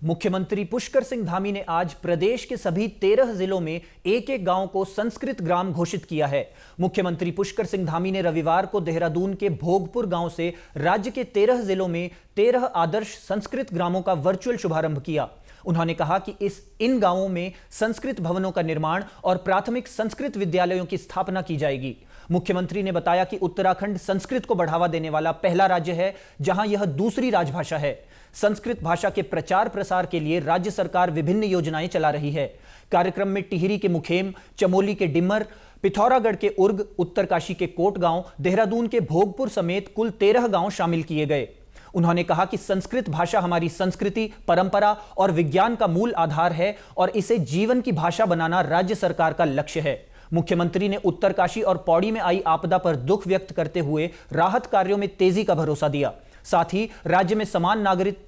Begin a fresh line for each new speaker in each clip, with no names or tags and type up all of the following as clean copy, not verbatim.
मुख्यमंत्री पुष्कर सिंह धामी ने आज प्रदेश के सभी 13 जिलों में एक-एक गांव को संस्कृत ग्राम घोषित किया है। मुख्यमंत्री पुष्कर सिंह धामी ने रविवार को देहरादून के भोगपुर गांव से राज्य के 13 जिलों में 13 आदर्श संस्कृत ग्रामों का वर्चुअल शुभारंभ किया। उन्होंने कहा कि इन गांवों में संस्कृत भवनों का निर्माण और प्राथमिक संस्कृत विद्यालयों की स्थापना की जाएगी। मुख्यमंत्री ने बताया कि उत्तराखंड संस्कृत को बढ़ावा देने वाला पहला राज्य है, जहां यह दूसरी राजभाषा है। संस्कृत भाषा के प्रचार प्रसार के लिए राज्य सरकार विभिन्न योजनाएं चला रही है। कार्यक्रम में टिहरी के मुखेम, चमोली के डिमर, पिथौरागढ़ के उर्ग, उत्तरकाशी के कोट गांव, देहरादून के भोगपुर समेत कुल 13 गांव शामिल किए गए। उन्होंने कहा कि संस्कृत भाषा हमारी संस्कृति, परंपरा और विज्ञान का मूल आधार है और इसे जीवन की भाषा बनाना राज्य सरकार का लक्ष्य है। मुख्यमंत्री ने उत्तरकाशी और पौड़ी में आई आपदा पर दुख व्यक्त करते हुए राहत कार्यों में तेजी का भरोसा दिया। साथ ही राज्य में समान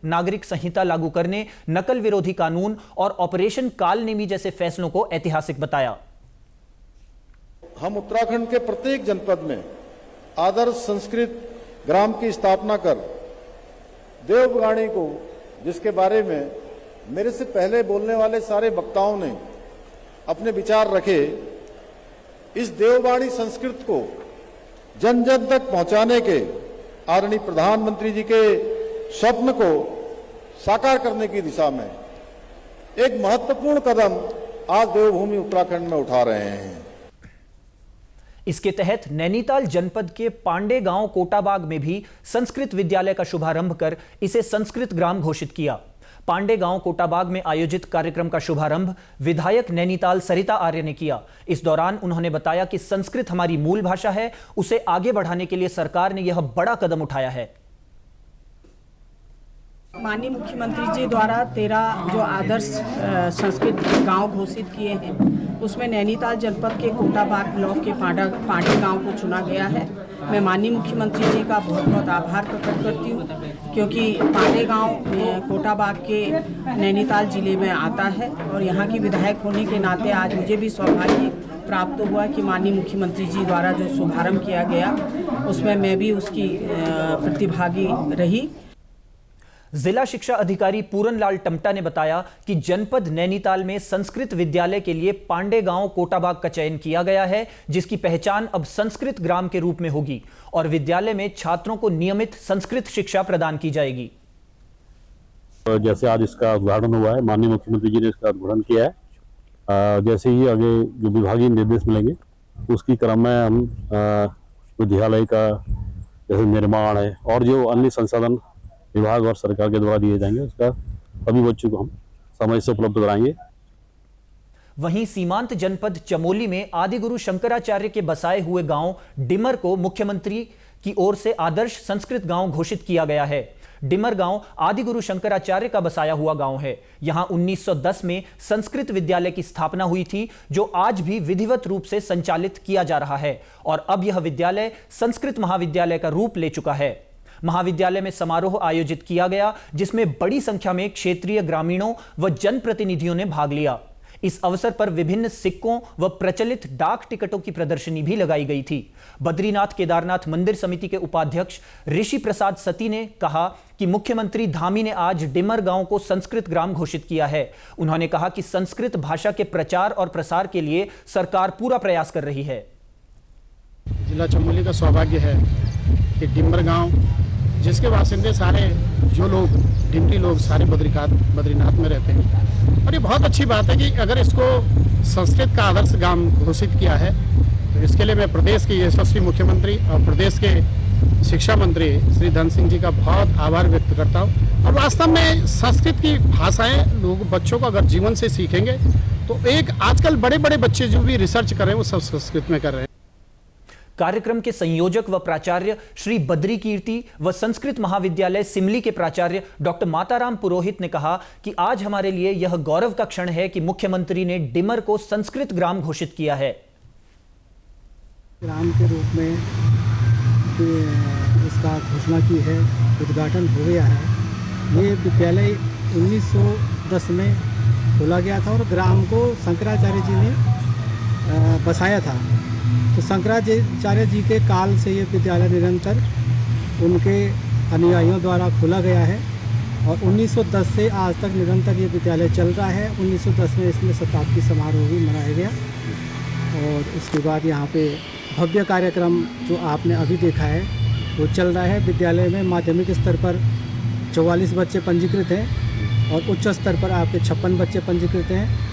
नागरिक संहिता लागू करने, नकल विरोधी कानून और ऑपरेशन कालनेमी जैसे फैसलों को ऐतिहासिक बताया।
हम उत्तराखंड के प्रत्येक जनपद में आदर्श संस्कृत ग्राम की स्थापना कर देववाणी को, जिसके बारे में मेरे से पहले बोलने वाले सारे वक्ताओं ने अपने विचार रखे, इस देववाणी संस्कृत को जन जन तक पहुंचाने के आदरणीय प्रधानमंत्री जी के स्वप्न को साकार करने की दिशा में एक महत्वपूर्ण कदम आज देवभूमि उत्तराखंड में उठा रहे हैं।
इसके तहत नैनीताल जनपद के पांडे गांव कोटाबाग में भी संस्कृत विद्यालय का शुभारंभ कर इसे संस्कृत ग्राम घोषित किया। पांडे गांव कोटाबाग में आयोजित कार्यक्रम का शुभारंभ विधायक नैनीताल सरिता आर्य ने किया। इस दौरान उन्होंने बताया कि संस्कृत हमारी मूल भाषा है, उसे आगे बढ़ाने के लिए सरकार ने यह बड़ा कदम उठाया है।
माननीय मुख्यमंत्री जी द्वारा 13 जो आदर्श संस्कृत गांव घोषित किए हैं, उसमें नैनीताल जनपद के कोटाबाग ब्लॉक के पांडे गांव को चुना गया है। मैं माननीय मुख्यमंत्री जी का बहुत बहुत आभार प्रकट करती हूँ, क्योंकि पांडे गांव कोटाबाग के नैनीताल जिले में आता है और यहाँ की विधायक होने के नाते आज मुझे भी सौभाग्य प्राप्त हुआ कि माननीय मुख्यमंत्री जी द्वारा जो शुभारंभ किया गया उसमें मैं भी उसकी प्रतिभागी रही।
जिला शिक्षा अधिकारी पूरनलाल टमटा ने बताया कि जनपद नैनीताल में संस्कृत विद्यालय के लिए पांडे गांव कोटाबाग का चयन किया गया है, जिसकी पहचान अब संस्कृत ग्राम के रूप में होगी और विद्यालय में छात्रों को नियमित संस्कृत शिक्षा प्रदान की जाएगी।
जैसे आज इसका उद्घाटन हुआ है, माननीय मुख्यमंत्री जी ने इसका उद्घाटन किया है। जैसे ही आगे जो विभागीय निर्देश मिलेंगे उसकी क्रम में हम विद्यालय का जैसे निर्माण है और जो अन्य संसाधन विभाग और सरकार के द्वारा दिए जाएंगे, उसका सभी बच्चों को हम समय से उपलब्ध कराएंगे।
वहीं सीमांत जनपद चमोली में आदिगुरु शंकराचार्य के बसाए हुए गांव डिमर को मुख्यमंत्री की ओर से आदर्श संस्कृत गांव घोषित किया गया है। डिमर गांव आदिगुरु शंकराचार्य का बसाया हुआ गांव है। यहां 1910 में संस्कृत विद्यालय की स्थापना हुई थी, जो आज भी विधिवत रूप से संचालित किया जा रहा है और अब यह विद्यालय संस्कृत महाविद्यालय का रूप ले चुका है। महाविद्यालय में समारोह आयोजित किया गया, जिसमें बड़ी संख्या में क्षेत्रीय ग्रामीणों व जनप्रतिनिधियों ने भाग लिया। इस अवसर पर विभिन्न सिक्कों व प्रचलित डाक टिकटों की प्रदर्शनी भी लगाई गई थी। बद्रीनाथ केदारनाथ मंदिर समिति के उपाध्यक्ष ऋषि प्रसाद सती ने कहा कि मुख्यमंत्री धामी ने आज डिमर गांव को संस्कृत ग्राम घोषित किया है। उन्होंने कहा कि संस्कृत भाषा के प्रचार और प्रसार के लिए सरकार पूरा प्रयास कर रही है।
जिला चमोली का सौभाग्य है कि डिमर गांव, जिसके बासिंदे सारे जो लोग डिमरी लोग सारे बद्रीनाथ में रहते हैं, और ये बहुत अच्छी बात है कि अगर इसको संस्कृत का आदर्श गांव घोषित किया है तो इसके लिए मैं प्रदेश के यशस्वी मुख्यमंत्री और प्रदेश के शिक्षा मंत्री श्री धन सिंह जी का बहुत आभार व्यक्त करता हूँ। और वास्तव में संस्कृत की भाषाएं लोग बच्चों को अगर जीवन से सीखेंगे तो एक आजकल बड़े बड़े बच्चे जो भी रिसर्च कर रहे हैं वो सब संस्कृत में कर रहे हैं।
कार्यक्रम के संयोजक व प्राचार्य श्री बद्री कीर्ति व संस्कृत महाविद्यालय सिमली के प्राचार्य डॉक्टर माताराम पुरोहित ने कहा कि आज हमारे लिए यह गौरव का क्षण है कि मुख्यमंत्री ने डिमर को संस्कृत ग्राम घोषित किया है।
ग्राम के रूप में इसका घोषणा की है, उद्घाटन हो गया है। ये विद्यालय 1910 में खोला गया था और ग्राम को शंकराचार्य जी ने बसाया था। तो शंकराचार्य जी के काल से ये विद्यालय निरंतर उनके अनुयायियों द्वारा खोला गया है और 1910 से आज तक निरंतर ये विद्यालय चल रहा है। 1910 में इसमें शताब्दी समारोह भी मनाया गया और उसके बाद यहाँ पे भव्य कार्यक्रम जो आपने अभी देखा है वो चल रहा है। विद्यालय में माध्यमिक स्तर पर 44 बच्चे पंजीकृत हैं और उच्च स्तर पर आपके 56 बच्चे पंजीकृत हैं।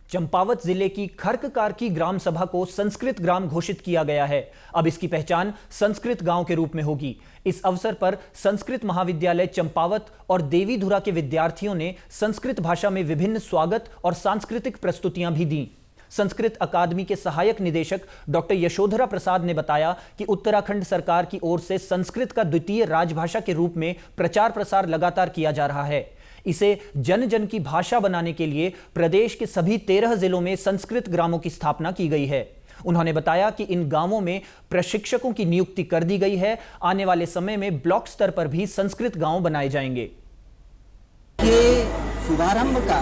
चंपावत जिले की खर्ककारकी ग्राम सभा को संस्कृत ग्राम घोषित किया गया है। अब इसकी पहचान संस्कृत गांव के रूप में होगी। इस अवसर पर संस्कृत महाविद्यालय चंपावत और देवीधुरा के विद्यार्थियों ने संस्कृत भाषा में विभिन्न स्वागत और सांस्कृतिक प्रस्तुतियां भी दी। संस्कृत अकादमी के सहायक निदेशक डॉक्टर यशोधरा प्रसाद ने बताया कि उत्तराखंड सरकार की ओर से संस्कृत का द्वितीय राजभाषा के रूप में प्रचार प्रसार लगातार किया जा रहा है। इसे जन जन की भाषा बनाने के लिए प्रदेश के सभी 13 जिलों में संस्कृत ग्रामों की स्थापना की गई है। उन्होंने बताया कि इन गांवों में प्रशिक्षकों की नियुक्ति कर दी गई है। आने वाले समय में ब्लॉक स्तर पर भी संस्कृत गांव बनाए जाएंगे।
ये शुभारंभ का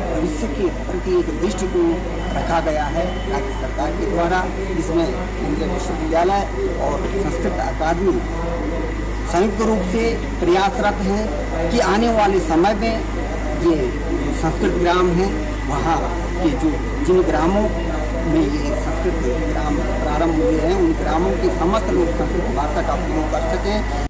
भविष्य के प्रति एक दृष्टिकोण रखा गया है राज्य सरकार के द्वारा। इसमें केंद्रीय विश्वविद्यालय और संस्कृत अकादमी संयुक्त रूप से प्रयासरत है कि आने वाले समय में ये संस्कृत ग्राम हैं वहाँ के जिन ग्रामों में ये संस्कृत ग्राम प्रारंभ हुए हैं उन ग्रामों के समस्त लोग संस्कृत भाषा का उपयोग कर सकें